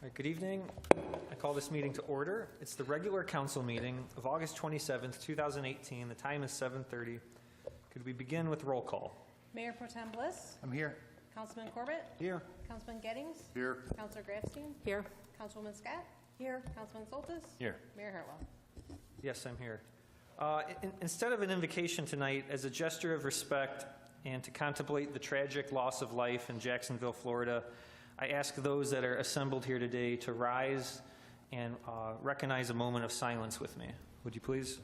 All right, good evening. I call this meeting to order. It's the regular council meeting of August 27th, 2018. The time is 7:30. Could we begin with roll call? Mayor Pro Tem Bliss. I'm here. Councilman Corbett. Here. Councilman Gettings. Here. Councilor Grafstein. Here. Councilwoman Scott. Here. Councilman Soltis. Here. Mayor Hartwell. Yes, I'm here. Instead of an invocation tonight, as a gesture of respect and to contemplate the tragic loss of life in Jacksonville, Florida, I ask those that are assembled here today to rise and recognize a moment of silence with me. Would you please?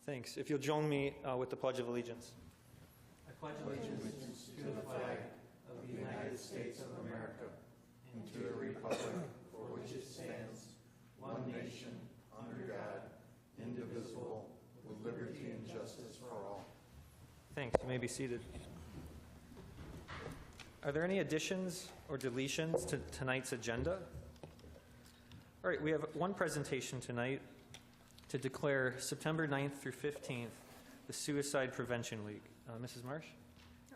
Thanks. If you'll join me with the Pledge of Allegiance. I pledge allegiance to the flag of the United States of America and to the republic for which it stands, one nation, under God, indivisible, with liberty and justice for all. Thanks. You may be seated. Are there any additions or deletions to tonight's agenda? All right, we have one presentation tonight to declare September 9th through 15th the Suicide Prevention Week. Mrs. Marsh?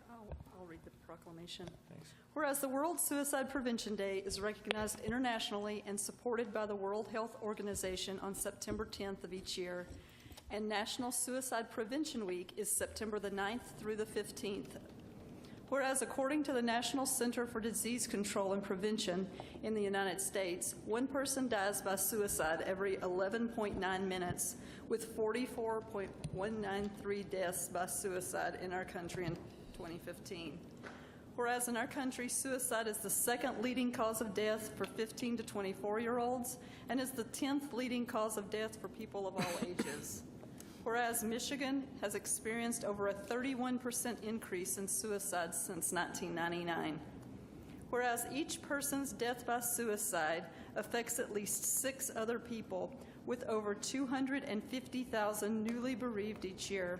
I'll read the proclamation. Thanks. Whereas the World Suicide Prevention Day is recognized internationally and supported by the World Health Organization on September 10th of each year, and National Suicide Prevention Week is September the 9th through the 15th. Whereas according to the National Center for Disease Control and Prevention in the United States, one person dies by suicide every 11.9 minutes, with 44.193 deaths by suicide in our country in 2015. Whereas in our country, suicide is the second leading cause of death for 15 to 24-year-olds and is the 10th leading cause of death for people of all ages. Whereas Michigan has experienced over a 31% increase in suicides since 1999. Whereas each person's death by suicide affects at least 6 other people, with over 250,000 newly bereaved each year.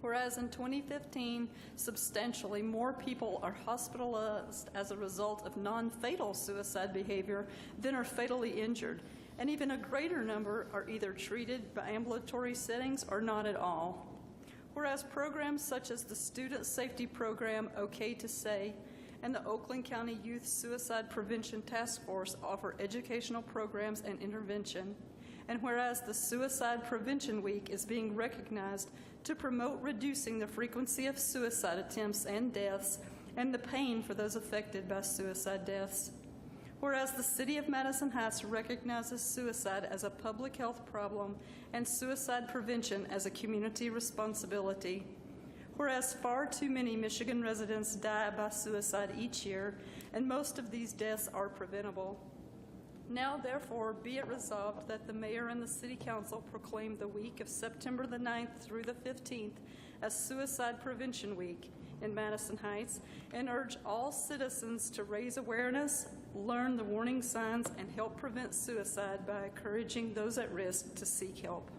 Whereas in 2015, substantially more people are hospitalized as a result of non-fatal suicide behavior than are fatally injured, and even a greater number are either treated by ambulatory settings or not at all. Whereas programs such as the Student Safety Program, OK to Say, and the Oakland County Youth Suicide Prevention Task Force offer educational programs and intervention, and whereas the Suicide Prevention Week is being recognized to promote reducing the frequency of suicide attempts and deaths and the pain for those affected by suicide deaths. Whereas the City of Madison Heights recognizes suicide as a public health problem and suicide prevention as a community responsibility. Whereas far too many Michigan residents die by suicide each year, and most of these deaths are preventable. Now, therefore, be it resolved that the Mayor and the City Council proclaim the week of September the 9th through the 15th as Suicide Prevention Week in Madison Heights, and urge all citizens to raise awareness, learn the warning signs, and help prevent suicide by encouraging those at risk to seek help.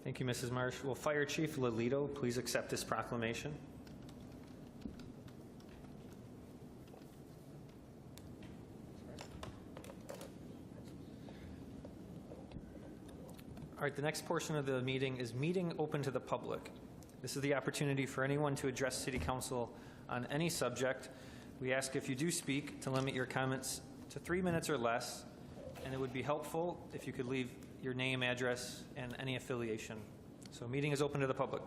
Thank you, Mrs. Marsh. Will Fire Chief Lolito please accept this proclamation? All right, the next portion of the meeting is meeting open to the public. This is the opportunity for anyone to address City Council on any subject. We ask if you do speak to limit your comments to 3 minutes or less, and it would be helpful if you could leave your name, address, and any affiliation. So meeting is open to the public.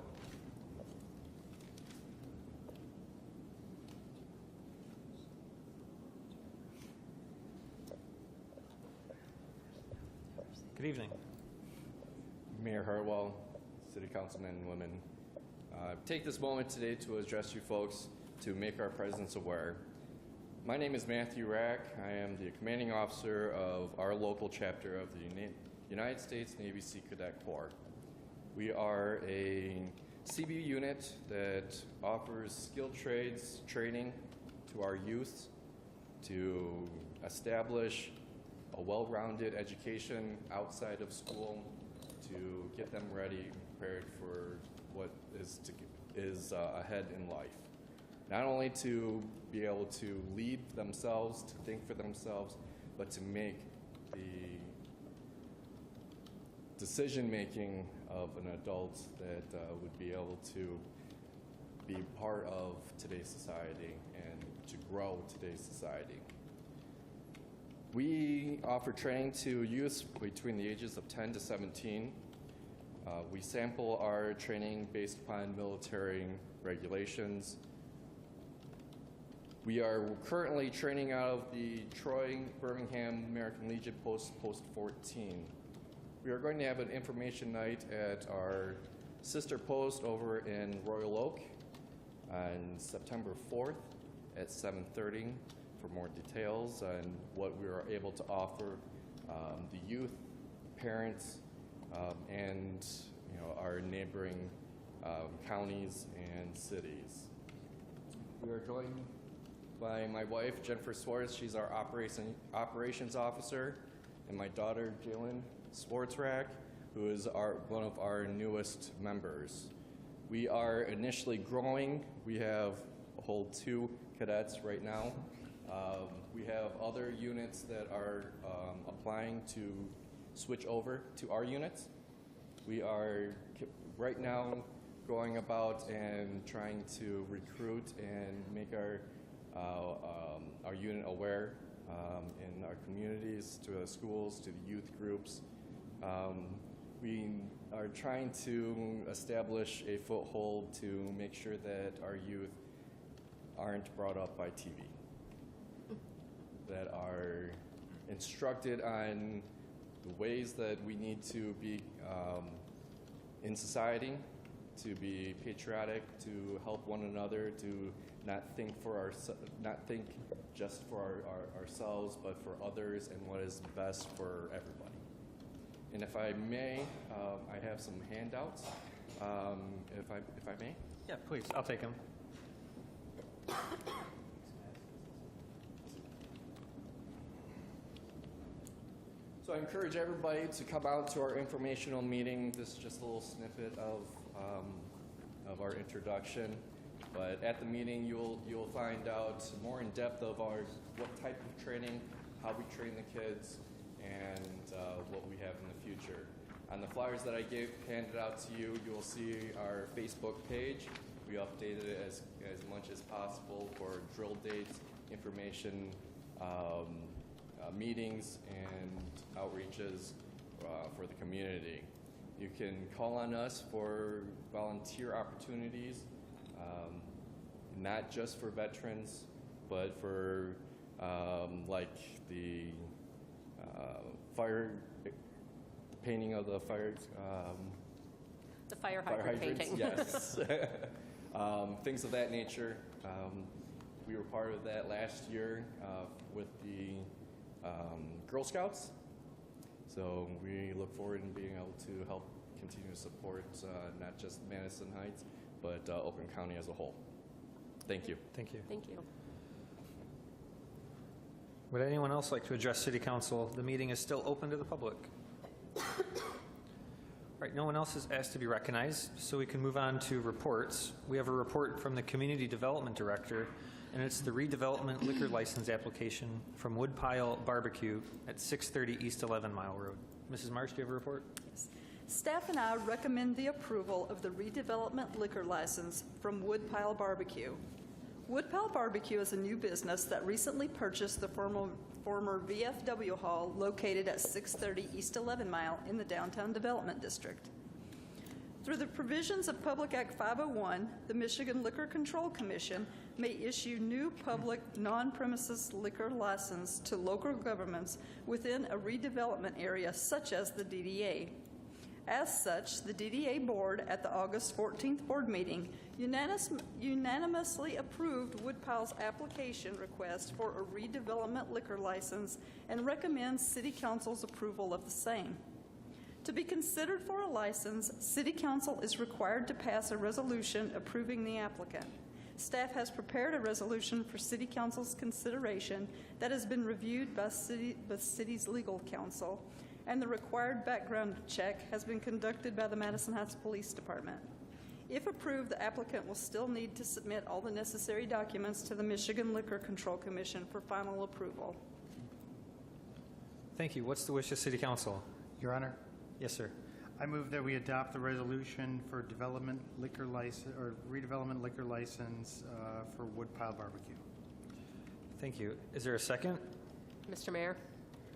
Good evening. Mayor Hartwell, City Councilmen and women, take this moment today to address you folks to make our presence aware. My name is Matthew Rack. I am the commanding officer of our local chapter of the United States Navy Sea Cadet Corps. We are a CB unit that offers skilled trades training to our youth to establish a well-rounded education outside of school, to get them ready, prepared for what is ahead in life. not only to be able to lead themselves, to think for themselves, but to make the decision-making of an adult that would be able to be part of today's society and to grow today's society. We offer training to youth between the ages of 10 to 17. We sample our training based upon military regulations. We are currently training out of the Troy Birmingham American Legion Post 14. We are going to have an information night at our sister post over in Royal Oak on September 4th at 7:30 for more details on what we are able to offer the youth, parents, and our neighboring counties and cities. We are joined by my wife, Jennifer Suarez. She's our operations officer, and my daughter, Jalen Swartzrack, who is one of our newest members. We are initially growing. We have a whole 2 cadets right now. We have other units that are applying to switch over to our units. We are right now going about and trying to recruit and make our unit aware in our communities, to the schools, to the youth groups. We are trying to establish a foothold to make sure that our youth aren't brought up by TV, that are instructed on the ways that we need to be in society, to be patriotic, to help one another, to not think just for ourselves, but for others and what is best for everybody. And if I may, I have some handouts. If I may. Yeah, please, I'll take them. So I encourage everybody to come out to our informational meeting. This is just a little snippet of our introduction. But at the meeting, you'll find out more in depth of what type of training, how we train the kids, and what we have in the future. On the flyers that I handed out to you, you'll see our Facebook page. We updated it as much as possible for drill dates, information, meetings, and outreaches for the community. You can call on us for volunteer opportunities, not just for veterans, but for like the fire, the painting of the fire. The fire hydrant painting. Yes. Things of that nature. We were part of that last year with the Girl Scouts. So we look forward to being able to help continue to support not just Madison Heights, but Oakland County as a whole. Thank you. Thank you. Thank you. Would anyone else like to address City Council? The meeting is still open to the public. All right, no one else is asked to be recognized, so we can move on to reports. We have a report from the Community Development Director, and it's the redevelopment liquor license application from Woodpile Barbecue at 630 East 11 Mile Road. Mrs. Marsh, do you have a report? Yes. Staff and I recommend the approval of the redevelopment liquor license from Woodpile Barbecue. Woodpile Barbecue is a new business that recently purchased the former VFW Hall located at 630 East 11 Mile in the Downtown Development District. Through the provisions of Public Act 501, the Michigan Liquor Control Commission may issue new public non-premises liquor license to local governments within a redevelopment area such as the DDA. As such, the DDA board at the August 14th board meeting unanimously approved Woodpile's application request for a redevelopment liquor license and recommends City Council's approval of the same. To be considered for a license, City Council is required to pass a resolution approving the applicant. Staff has prepared a resolution for City Council's consideration that has been reviewed by the city's legal counsel, and the required background check has been conducted by the Madison Heights Police Department. If approved, the applicant will still need to submit all the necessary documents to the Michigan Liquor Control Commission for final approval. Thank you. What's the wish of City Council? Your Honor, Yes, sir. I move that we adopt the resolution for development liquor license, or redevelopment liquor license for Woodpile Barbecue. Thank you. Is there a second? Mr. Mayor,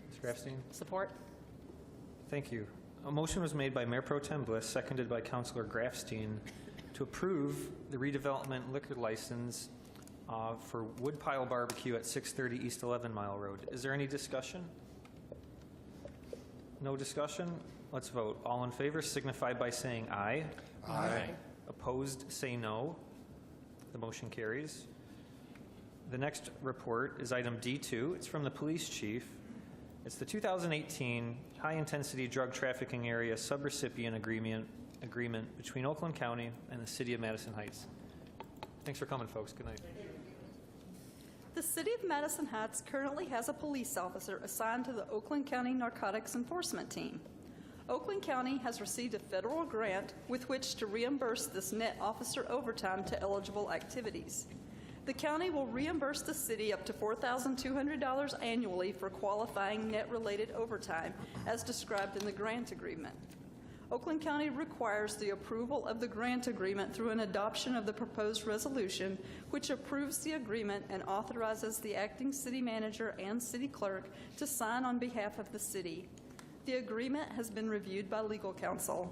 Ms. Grafstein? support. Thank you. A motion was made by Mayor Pro Tem Bliss, seconded by Councilor Grafstein, to approve the redevelopment liquor license for Woodpile Barbecue at 630 East 11 Mile Road. Is there any discussion? No discussion? Let's vote. All in favor signify by saying aye. Aye. Opposed, say no. The motion carries. The next report is item D2. It's from the police chief. It's the 2018 High-Intensity Drug Trafficking Area SubRecipient Agreement between Oakland County and the City of Madison Heights. Thanks for coming, folks. Good night. The City of Madison Heights currently has a police officer assigned to the Oakland County Narcotics Enforcement Team. Oakland County has received a federal grant with which to reimburse this net officer overtime to eligible activities. The county will reimburse the city up to $4,200 annually for qualifying net-related overtime, as described in the grant agreement. Oakland County requires the approval of the grant agreement through an adoption of the proposed resolution, which approves the agreement and authorizes the acting city manager and city clerk to sign on behalf of the city. The agreement has been reviewed by legal counsel.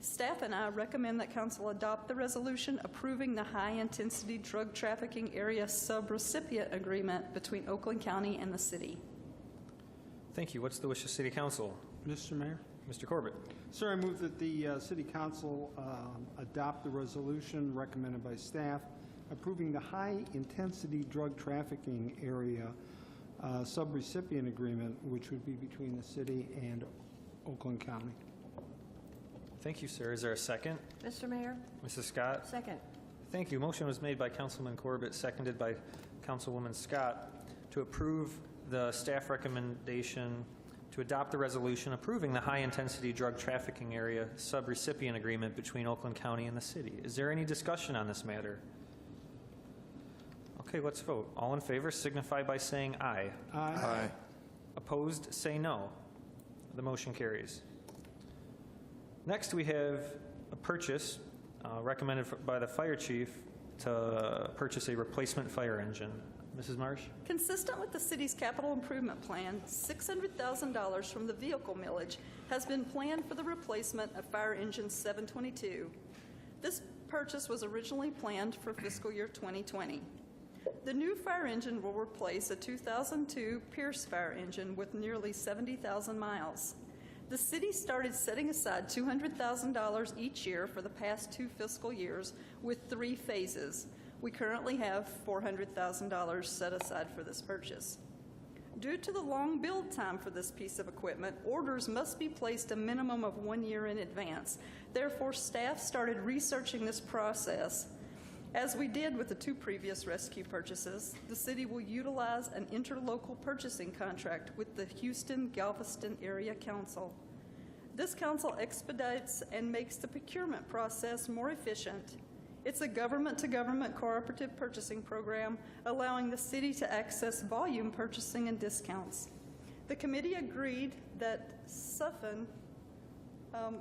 Staff and I recommend that council adopt the resolution approving the high-intensity drug trafficking area subrecipient agreement between Oakland County and the city. Thank you. What's the wish of City Council? Mr. Mayor? Mr. Corbett. Sir, I move that the City Council adopt the resolution recommended by staff approving the high-intensity drug trafficking area subrecipient agreement, which would be between the city and Oakland County. Thank you, sir. Is there a second? Mr. Mayor, Mrs. Scott? second. Thank you. Motion was made by Councilman Corbett, seconded by Councilwoman Scott, to approve the staff recommendation to adopt the resolution approving the high-intensity drug trafficking area subrecipient agreement between Oakland County and the city. Is there any discussion on this matter? Okay, let's vote. All in favor signify by saying aye. Aye. Opposed, say no. The motion carries. Next, we have a purchase recommended by the fire chief to purchase a replacement fire engine. Mrs. Marsh? Consistent with the city's capital improvement plan, $600,000 from the vehicle millage has been planned for the replacement of Fire Engine 722. This purchase was originally planned for fiscal year 2020. The new fire engine will replace a 2002 Pierce fire engine with nearly 70,000 miles. The city started setting aside $200,000 each year for the past 2 fiscal years with 3 phases. We currently have $400,000 set aside for this purchase. Due to the long build time for this piece of equipment, orders must be placed a minimum of 1 year in advance. Therefore, staff started researching this process. As we did with the 2 previous rescue purchases, the city will utilize an interlocal purchasing contract with the Houston-Galveston Area Council. This council expedites and makes the procurement process more efficient. It's a government-to-government cooperative purchasing program, allowing the city to access volume purchasing and discounts. The committee agreed that Suffin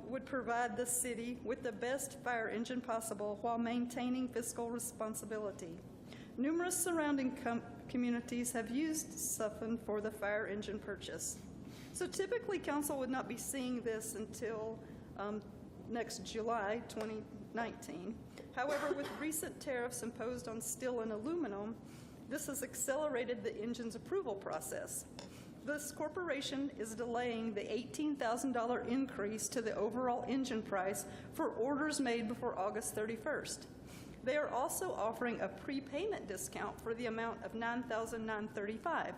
would provide the city with the best fire engine possible while maintaining fiscal responsibility. Numerous surrounding communities have used Suffin for the fire engine purchase. So typically, council would not be seeing this until next July 2019. However, with recent tariffs imposed on steel and aluminum, this has accelerated the engine's approval process. This corporation is delaying the $18,000 increase to the overall engine price for orders made before August 31st. They are also offering a prepayment discount for the amount of $9,935.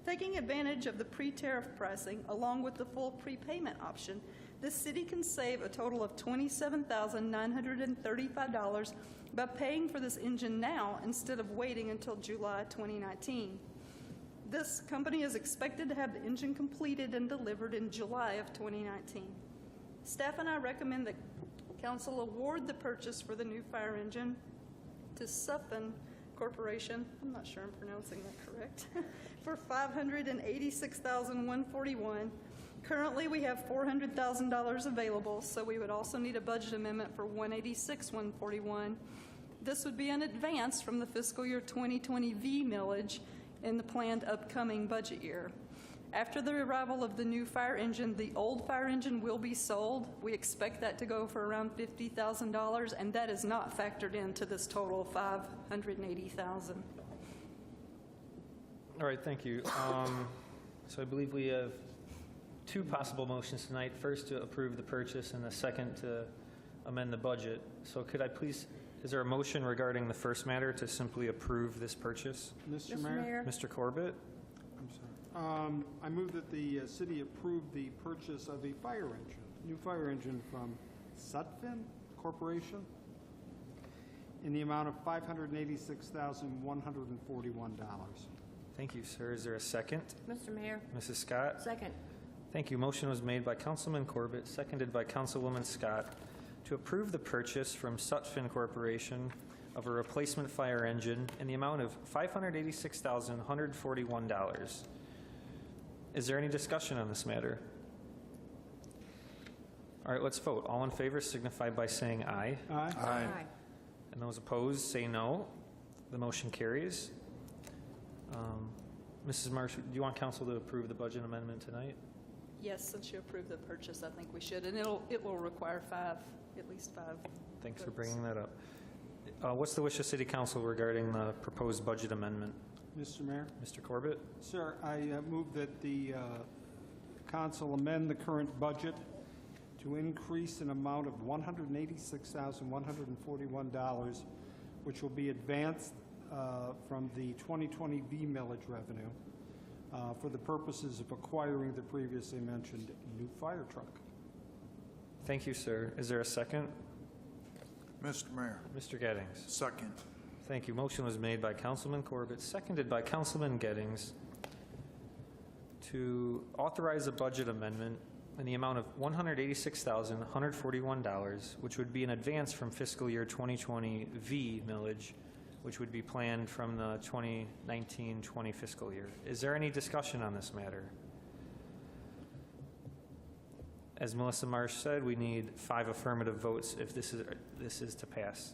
Taking advantage of the pre-tariff pricing along with the full prepayment option, the city can save a total of $27,935 by paying for this engine now instead of waiting until July 2019. This company is expected to have the engine completed and delivered in July of 2019. Staff and I recommend that council award the purchase for the new fire engine to SubRecipient Corporation, I'm not sure I'm pronouncing that correct, for $586,141. Currently, we have $400,000 available, so we would also need a budget amendment for $186,141. This would be an advance from the fiscal year 2020 V millage in the planned upcoming budget year. After the arrival of the new fire engine, the old fire engine will be sold. We expect that to go for around $50,000, and that is not factored into this total of $580,000. All right, thank you. So I believe we have two possible motions tonight. First, to approve the purchase, and the second, to amend the budget. So could I please, is there a motion regarding the first matter to simply approve this purchase? Mr. Mayor? Mr. Corbett? I'm sorry. I move that the city approve the purchase of a fire engine, new fire engine from SubRecipient Corporation in the amount of $586,141. Thank you, sir. Is there a second? Mr. Mayor. Mrs. Scott? Second. Thank you. Motion was made by Councilman Corbett, seconded by Councilwoman Scott, to approve the purchase from SubRecipient Corporation of a replacement fire engine in the amount of $586,141. Is there any discussion on this matter? All right, let's vote. All in favor signify by saying aye. Aye. And those opposed say no. The motion carries. Mrs. Marsh, do you want council to approve the budget amendment tonight? Yes, since you approved the purchase, I think we should, and it will require at least five. Thanks for votes. bringing that up. What's the wish of City Council regarding the proposed budget amendment? Mr. Mayor? Mr. Corbett? Sir, I move that the council amend the current budget to increase an amount of $186,141, which will be advanced from the 2020 V millage revenue for the purposes of acquiring the previously mentioned new fire truck. Thank you, sir. Is there a second? Mr. Mayor, Mr. Gettings? second. Thank you. Motion was made by Councilman Corbett, seconded by Councilman Gettings, to authorize a budget amendment in the amount of $186,141, which would be an advance from fiscal year 2020 V millage, which would be planned from the 2019-20 fiscal year. Is there any discussion on this matter? As Melissa Marsh said, we need 5 affirmative votes if this is to pass.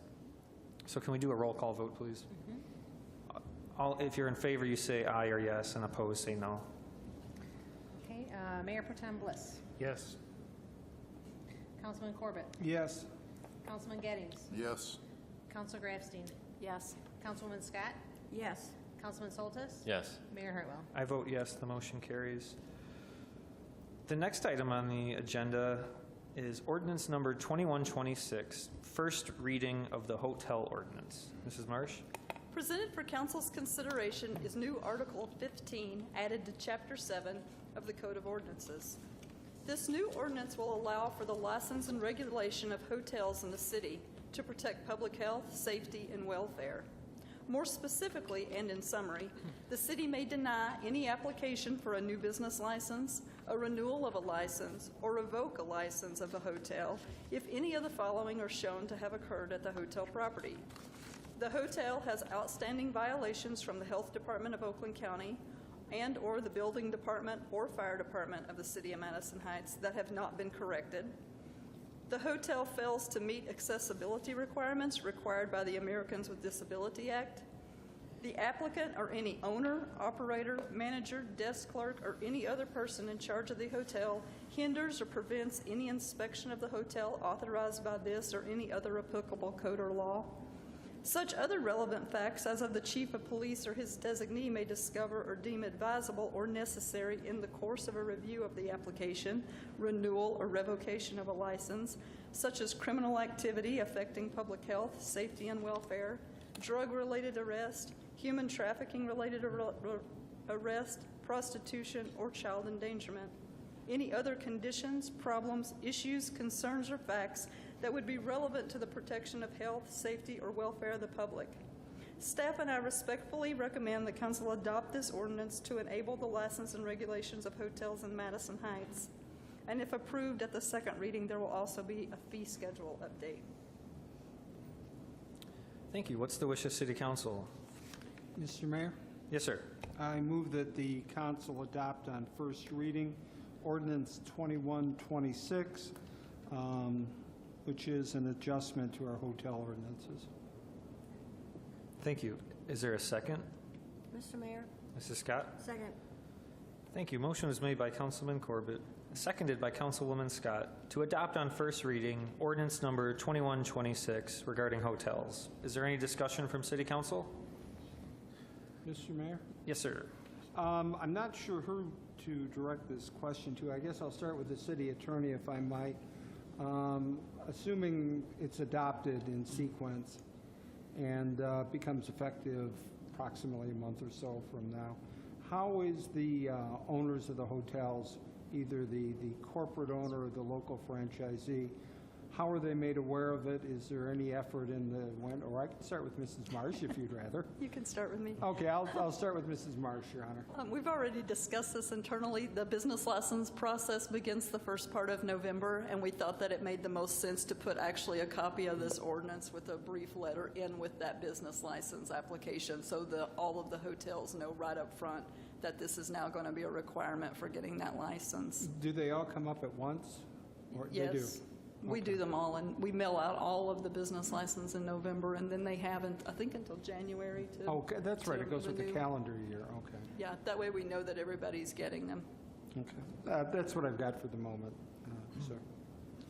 So can we do a roll call vote, please? If you're in favor, you say aye or yes, and opposed, say no. Okay, Mayor Pro Tem Bliss. Yes. Councilman Corbett. Yes. Councilman Gettings. Yes. Councilor Grafstein. Yes. Councilwoman Scott. Yes. Councilman Soltis. Yes. Mayor Hartwell. I vote yes, the motion carries. The next item on the agenda is ordinance number 2126, first reading of the hotel ordinance. Mrs. Marsh? Presented for council's consideration is new Article 15, added to Chapter 7 of the Code of Ordinances. This new ordinance will allow for the license and regulation of hotels in the city to protect public health, safety, and welfare. More specifically, and in summary, the city may deny any application for a new business license, a renewal of a license, or revoke a license of a hotel if any of the following are shown to have occurred at the hotel property. The hotel has outstanding violations from the Health Department of Oakland County and/or the Building Department or Fire Department of the City of Madison Heights that have not been corrected. The hotel fails to meet accessibility requirements required by the Americans with Disability Act. The applicant or any owner, operator, manager, desk clerk, or any other person in charge of the hotel hinders or prevents any inspection of the hotel authorized by this or any other applicable code or law. Such other relevant facts as of the chief of police or his designee may discover or deem advisable or necessary in the course of a review of the application, renewal, or revocation of a license, such as criminal activity affecting public health, safety, and welfare, drug-related arrest, human trafficking-related arrest, prostitution, or child endangerment. Any other conditions, problems, issues, concerns, or facts that would be relevant to the protection of health, safety, or welfare of the public. Staff and I respectfully recommend the council adopt this ordinance to enable the license and regulations of hotels in Madison Heights. And if approved at the second reading, there will also be a fee schedule update. Thank you. What's the wish of City Council? Mr. Mayor, Yes, sir. I move that the council adopt on first reading Ordinance 2126, which is an adjustment to our hotel ordinances. Thank you. Is there a second? Mr. Mayor. Mrs. Scott? Second. Thank you. Motion was made by Councilman Corbett, seconded by Councilwoman Scott, to adopt on first reading ordinance number 2126 regarding hotels. Is there any discussion from City Council? Mr. Mayor? Yes, sir. I'm not sure who to direct this question to. I guess I'll start with the city attorney, if I might. Assuming it's adopted in sequence and becomes effective approximately a month or so from now, how is the owners of the hotels, either the corporate owner or the local franchisee, how are they made aware of it? Is there any effort in the, or I can start with Mrs. Marsh if you'd rather. You can start with me. Okay, I'll start with Mrs. Marsh, Your Honor. We've already discussed this internally. The business license process begins the first part of November, and we thought that it made the most sense to put actually a copy of this ordinance with a brief letter in with that business license application, so all of the hotels know right up front that this is now going to be a requirement for getting that license. Do they all come up at once? Or They do? Yes. We do them all, and we mail out all of the business license in November, and then they haven't, I think, until January to... Okay, that's right. It goes with the renew. calendar year. Okay. Yeah, that way we know that everybody's getting them. Okay. That's what I've got for the moment, sir.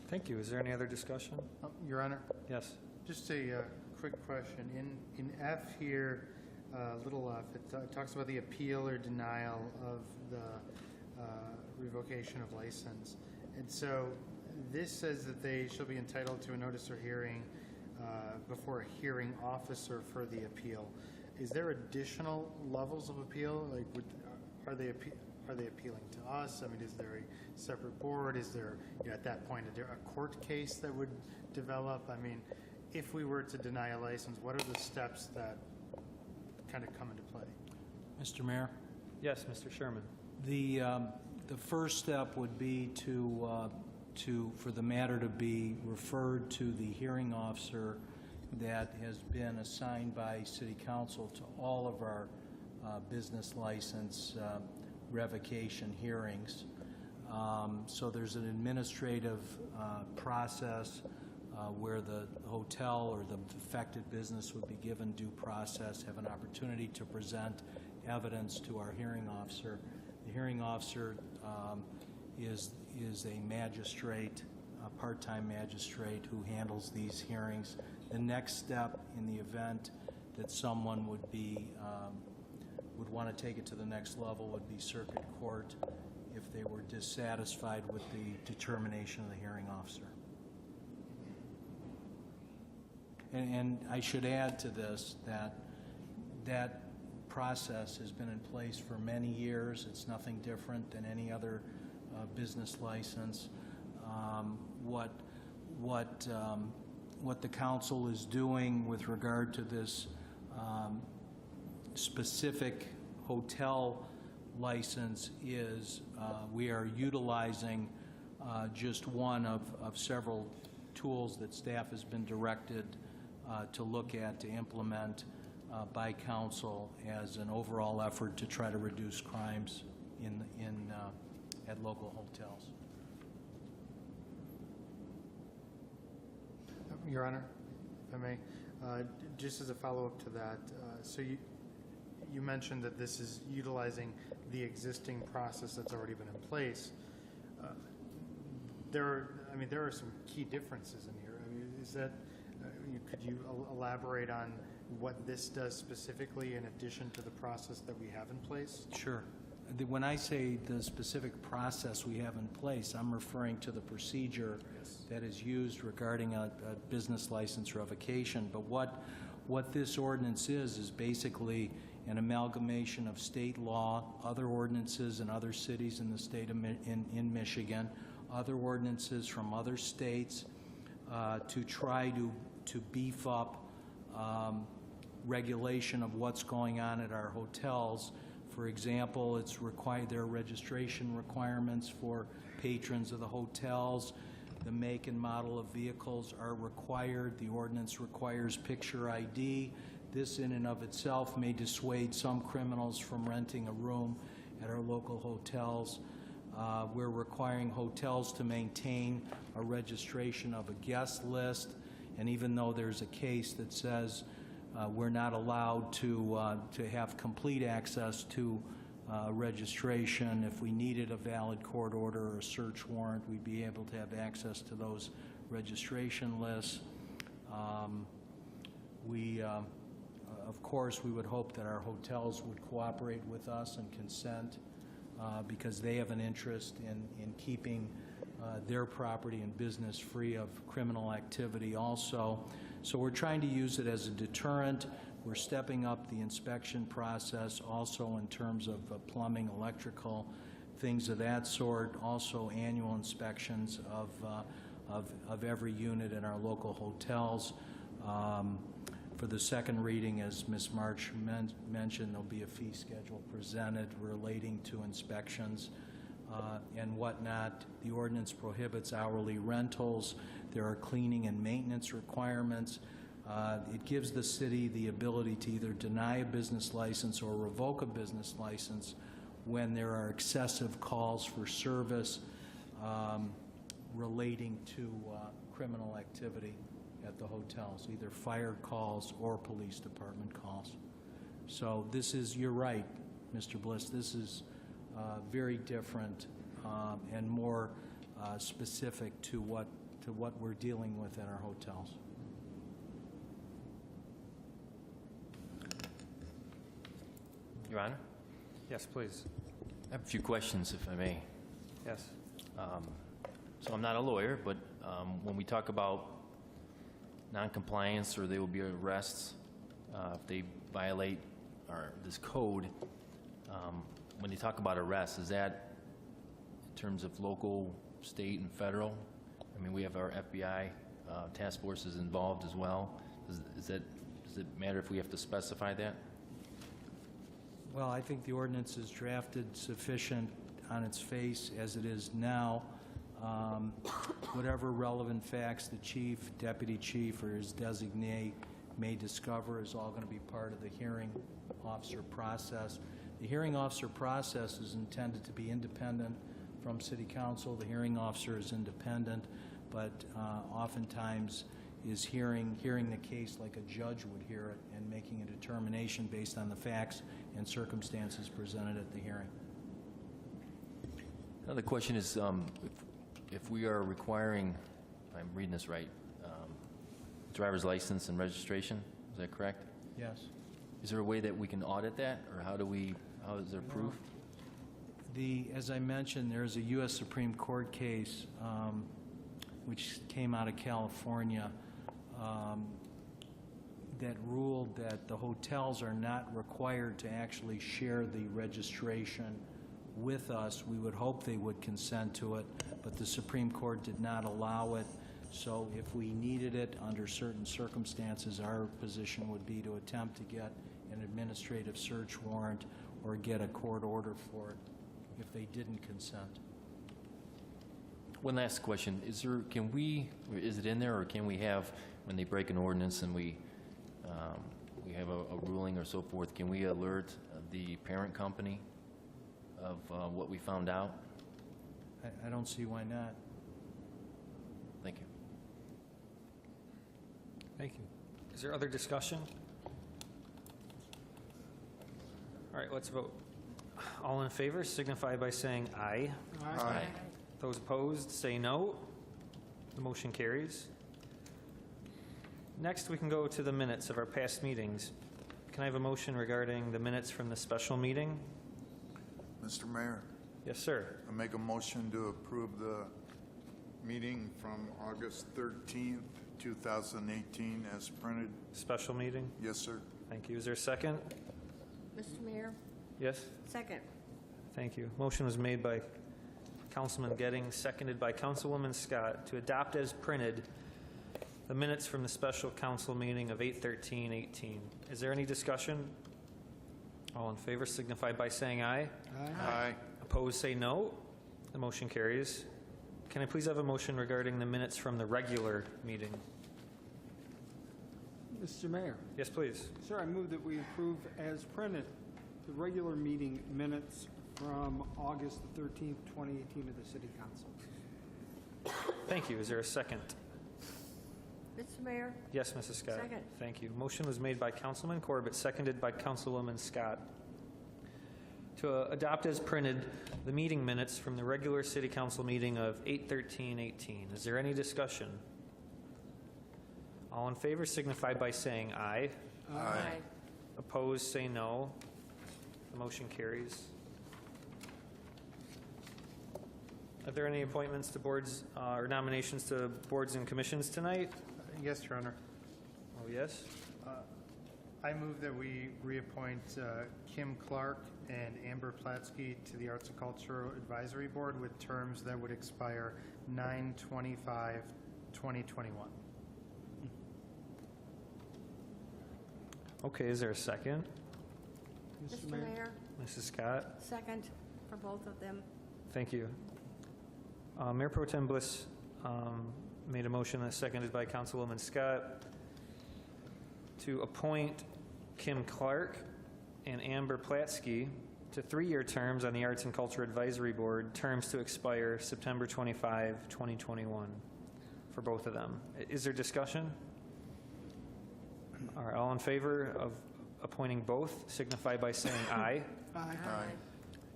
Thank you. Is there any other discussion? Your Honor, Yes. just a quick question. In F here, little f, it talks about the appeal or denial of the revocation of license. And so this says that they shall be entitled to a notice or hearing before a hearing officer for the appeal. Is there additional levels of appeal? Like, are they appealing to us? I mean, is there a separate board? Is there, at that point, a court case that would develop? I mean, if we were to deny a license, what are the steps that kind of come into play? Mr. Mayor, Yes, Mr. Sherman. the first step would be for the matter to be referred to the hearing officer that has been assigned by City Council to all of our business license revocation hearings. So there's an administrative process where the hotel or the affected business would be given due process, have an opportunity to present evidence to our hearing officer. The hearing officer is a magistrate, a part-time magistrate who handles these hearings. The next step in the event that someone would want to take it to the next level would be circuit court if they were dissatisfied with the determination of the hearing officer. And I should add to this that process has been in place for many years. It's nothing different than any other business license. What the council is doing with regard to this specific hotel license is we are utilizing just one of several tools that staff has been directed to look at, to implement by council as an overall effort to try to reduce crimes at local hotels. Your Honor, if I may, just as a follow-up to that, so you mentioned that this is utilizing the existing process that's already been in place. There are some key differences in here. I mean, is that could you elaborate on what this does specifically in addition to the process that we have in place? Sure. When I say the specific process we have in place, I'm referring to the procedure that is used regarding a business license revocation. But what this ordinance is basically an amalgamation of state law, other ordinances in other cities in the state of in Michigan, other ordinances from other states to try to beef up regulation of what's going on at our hotels For example, there are registration requirements for patrons of the hotels. The make and model of vehicles are required. The ordinance requires picture ID. This in and of itself may dissuade some criminals from renting a room at our local hotels. We're requiring hotels to maintain a registration of a guest list, and even though there's a case that says we're not allowed to have complete access to registration, if we needed a valid court order or a search warrant, we'd be able to have access to those registration lists. Of course, we would hope that our hotels would cooperate with us and consent because they have an interest in keeping their property and business free of criminal activity also. So we're trying to use it as a deterrent. We're stepping up the inspection process also in terms of plumbing, electrical, things of that sort. Also annual inspections of every unit in our local hotels. For the second reading, as Ms. March mentioned, there'll be a fee schedule presented relating to inspections and whatnot. The ordinance prohibits hourly rentals. There are cleaning and maintenance requirements. It gives the city the ability to either deny a business license or revoke a business license when there are excessive calls for service relating to criminal activity at the hotels, either fire calls or police department calls. So this is, you're right, Mr. Bliss, this is very different and more specific to what we're dealing with at our hotels. Your Honor, Yes, please. I have a few questions, if I may. Yes. So I'm not a lawyer, but when we talk about noncompliance or there will be arrests if they violate this code, when they talk about arrests, is that in terms of local, state, and federal? I mean, we have our FBI task forces involved as well. Does it matter if we have to specify that? Well, I think the ordinance is drafted sufficient on its face as it is now. Whatever relevant facts the chief, deputy chief, or his designee may discover is all going to be part of the hearing officer process. The hearing officer process is intended to be independent from city council. The hearing officer is independent, but oftentimes is hearing the case like a judge would hear it and making a determination based on the facts and circumstances presented at the hearing. Another question is, if we are requiring, if I'm reading this right, driver's license and registration, is that correct? Yes. Is there a way that we can audit that, or how is there proof? As I mentioned, there's a U.S. Supreme Court case which came out of California that ruled that the hotels are not required to actually share the registration with us. We would hope they would consent to it, but the Supreme Court did not allow it. So if we needed it under certain circumstances, our position would be to attempt to get an administrative search warrant or get a court order for it if they didn't consent. One last question: is it in there, or can we have, when they break an ordinance and we have a ruling or so forth, can we alert the parent company of what we found out? I don't see why not. Thank you. Thank you. Is there other discussion? All right, let's vote. All in favor signify by saying aye. Aye. Those opposed, say no. The motion carries. Next, we can go to the minutes of our past meetings. Can I have a motion regarding the minutes from the special meeting? Mr. Mayor, Yes, sir. I make a motion to approve the meeting from August 13th, 2018 as printed. Special meeting? Yes, sir. Thank you. Is there a second? Mr. Mayor, Yes? second. Thank you. Motion was made by Councilman Gettings, seconded by Councilwoman Scott, to adopt as printed the minutes from the special council meeting of 8/13/18. Is there any discussion? All in favor signify by saying aye. Aye. Opposed, say no. The motion carries. Can I please have a motion regarding the minutes from the regular meeting? Mr. Mayor. Yes, please. Sir, I move that we approve as printed the regular meeting minutes from August 13th, 2018 of the City Council. Thank you. Is there a second? Mr. Mayor, Yes, Mrs. Scott. Second. Thank you. Motion was made by Councilman Corbett, seconded by Councilwoman Scott, to adopt as printed the meeting minutes from the regular City Council meeting of 8/13/18. Is there any discussion? All in favor signify by saying aye. aye. Opposed, say no. The motion carries. Are there any appointments to boards or nominations to boards and commissions tonight? Yes, Your Honor. Oh, yes? I move that we reappoint Kim Clark and Amber Platsky to the Arts and Culture Advisory Board with terms that would expire 9/25/2021. Okay, is there a second? Mr. Mayor, Mrs. Scott? second for both of them. Thank you. Mayor Pro Tem Bliss made a motion that's seconded by Councilwoman Scott to appoint Kim Clark and Amber Platsky to 3-year terms on the Arts and Culture Advisory Board, terms to expire September 25, 2021 for both of them. Is there discussion? All right, all in favor of appointing both signify by saying aye. Aye.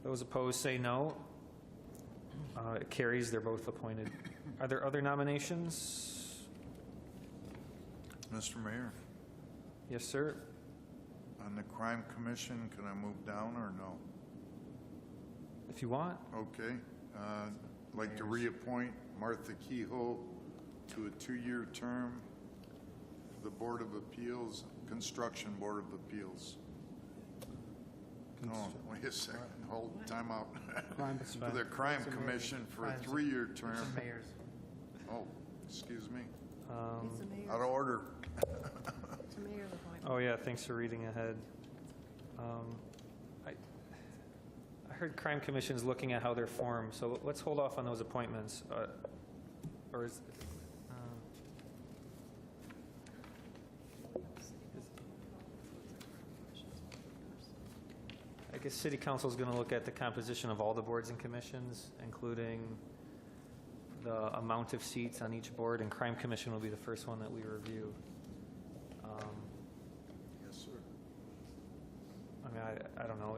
Those opposed say no. It carries. They're both appointed. Are there other nominations? Mr. Mayor, Yes, sir. on the Crime Commission, can I move down or no? If you want. Okay. I'd like to reappoint Martha Kehoe to a 2-year term for the Board of Appeals, Construction Board of Appeals. Oh, wait a second. Hold, time out. Crime. For the Crime Commission for a Crimes. 3-year term. It's the mayor's. Oh, excuse me. It's the mayor's, Out of order. it's the mayor's appointment. Oh, yeah, thanks for reading ahead. I heard Crime Commission's looking at how they're formed, so let's hold off on those appointments. Or is, I guess City Council's going to look at the composition of all the boards and commissions, including the amount of seats on each board, and Crime Commission will be the first one that we review. Yes, sir. I mean, I don't know.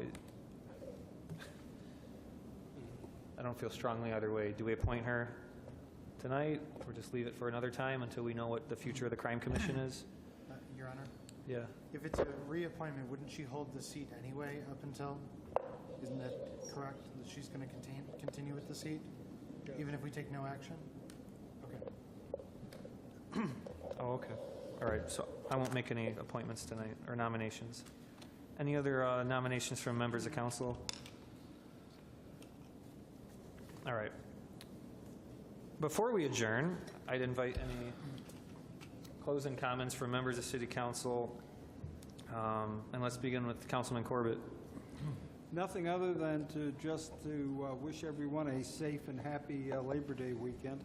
I don't feel strongly either way. Do we appoint her tonight, or just leave it for another time until we know what the future of the Crime Commission is? Your Honor, Yeah. if it's a reappointment, wouldn't she hold the seat anyway up until, isn't that correct? That she's going to continue with the seat, even if we take no action? Okay. Oh, okay. All right, so I won't make any appointments tonight, or nominations. Any other nominations from members of council? All right. Before we adjourn, I'd invite any closing comments from members of City Council, and let's begin with Councilman Corbett. Nothing other than to wish everyone a safe and happy Labor Day weekend.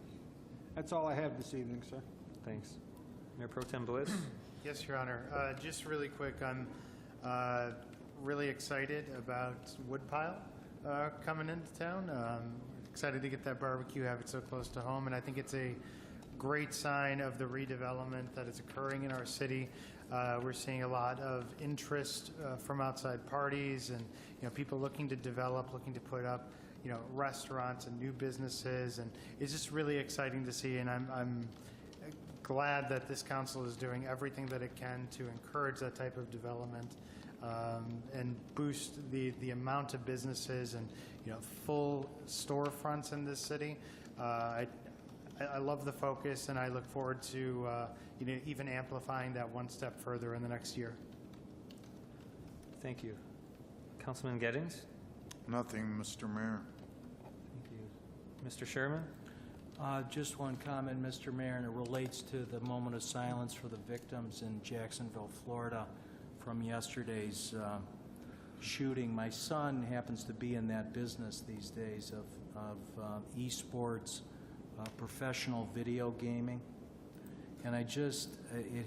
That's all I have this evening, sir. Thanks. Mayor Pro Tem Bliss? Yes, Your Honor. Just really quick, I'm really excited about Woodpile coming into town. Excited to get that barbecue, have it so close to home, and I think it's a great sign of the redevelopment that is occurring in our city. We're seeing a lot of interest from outside parties and people looking to develop, looking to put up restaurants and new businesses, and it's just really exciting to see. And I'm glad that this council is doing everything that it can to encourage that type of development and boost the amount of businesses and full storefronts in this city. I love the focus, and I look forward to even amplifying that one step further in the next year. Thank you. Councilman Gettings? Nothing, Mr. Mayor. Thank you. Mr. Sherman? Just one comment, Mr. Mayor, and it relates to the moment of silence for the victims in Jacksonville, Florida, from yesterday's shooting. My son happens to be in that business these days of esports, professional video gaming. And it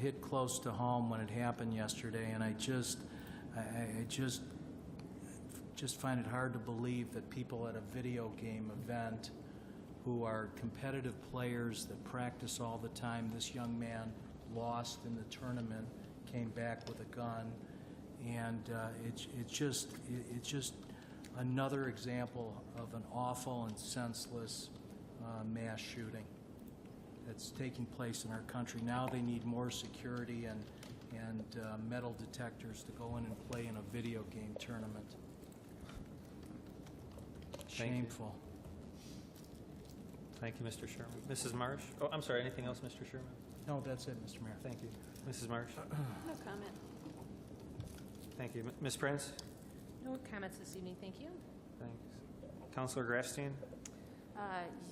hit close to home when it happened yesterday, and I just find it hard to believe that people at a video game event who are competitive players that practice all the time, this young man lost in the tournament, came back with a gun, and it's just another example of an awful and senseless mass shooting that's taking place in our country. Now they need more security and metal detectors to go in and play in a video game tournament. Shameful. Thank you, Mr. Sherman. Mrs. Marsh? Oh, I'm sorry, anything else, Mr. Sherman? No, that's it, Mr. Mayor. Thank you. Mrs. Marsh? No comment. Thank you. Ms. Prince? No comments this evening, thank you. Thanks. Councilor Grafstein?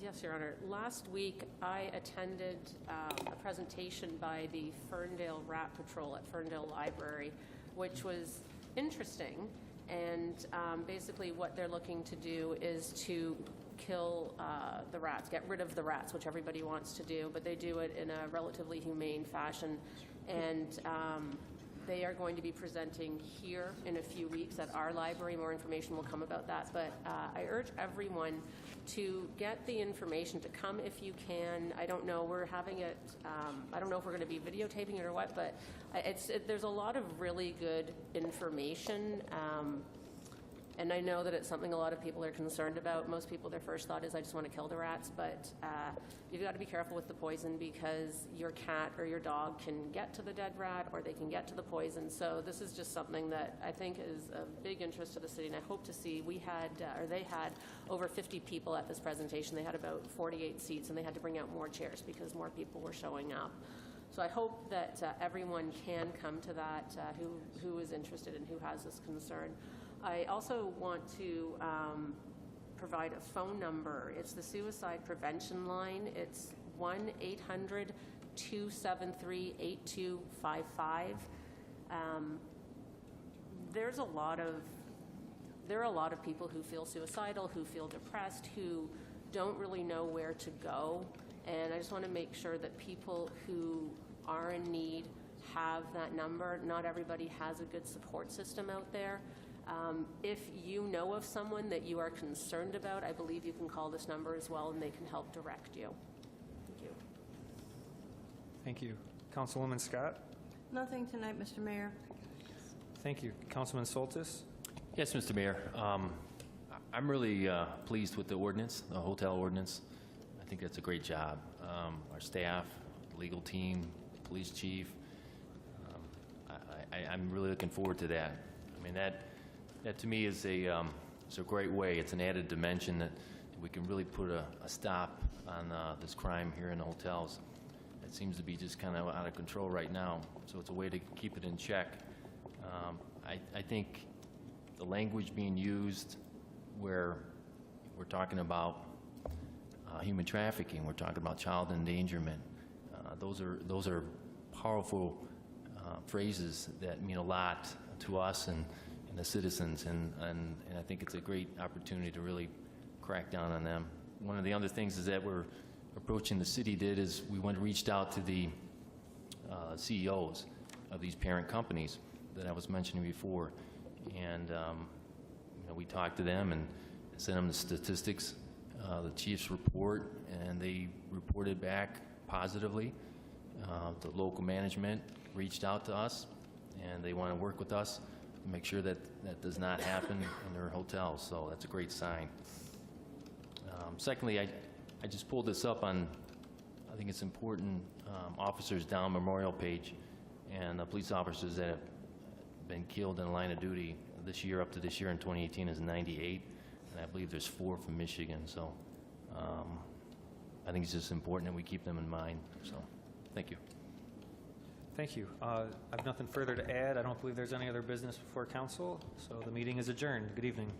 Yes, Your Honor. Last week, I attended a presentation by the Ferndale Rat Patrol at Ferndale Library, which was interesting. And basically what they're looking to do is to kill the rats, get rid of the rats, which everybody wants to do, but they do it in a relatively humane fashion. And they are going to be presenting here in a few weeks at our library. More information will come about that. But I urge everyone to get the information, to come if you can. I don't know, we're having it, I don't know if we're going to be videotaping it or what, but there's a lot of really good information. And I know that it's something a lot of people are concerned about. Most people, their first thought is, I just want to kill the rats. But you've got to be careful with the poison, because your cat or your dog can get to the dead rat, or they can get to the poison. So this is just something that I think is of big interest to the city. And I hope to see, they had over 50 people at this presentation. They had about 48 seats, and they had to bring out more chairs because more people were showing up. So I hope that everyone can come to that who is interested and who has this concern. I also want to provide a phone number. It's the suicide prevention line. It's 1-800-273-8255. There are a lot of people who feel suicidal, who feel depressed, who don't really know where to go. And I just want to make sure that people who are in need have that number. Not everybody has a good support system out there. If you know of someone that you are concerned about, I believe you can call this number as well, and they can help direct you. Thank you. Thank you. Councilwoman Scott? Nothing tonight, Mr. Mayor. Thank you. Councilman Soltis? Yes, Mr. Mayor. I'm really pleased with the ordinance, the hotel ordinance. I think that's a great job. Our staff, legal team, police chief, I'm really looking forward to that. I mean, that to me is it's a great way. It's an added dimension that we can really put a stop on this crime here in the hotels. It seems to be just kind of out of control right now, so it's a way to keep it in check. I think the language being used where we're talking about human trafficking, we're talking about child endangerment, those are powerful phrases that mean a lot to us and the citizens, and I think it's a great opportunity to really crack down on them. One of the other things is that we're approaching, the city did, is we reached out to the CEOs of these parent companies that I was mentioning before, and we talked to them and sent them the statistics, the chief's report, and they reported back positively. The local management reached out to us, and they want to work with us to make sure that that does not happen in their hotels, so that's a great sign. Secondly, I just pulled this up on, I think it's important, Officers Down Memorial page, and the police officers that have been killed in the line of duty this year, up to this year in 2018, is 98, and I believe there's 4 from Michigan, so I think it's just important that we keep them in mind, so thank you. Thank you. I have nothing further to add. I don't believe there's any other business before council, so the meeting is adjourned. Good evening.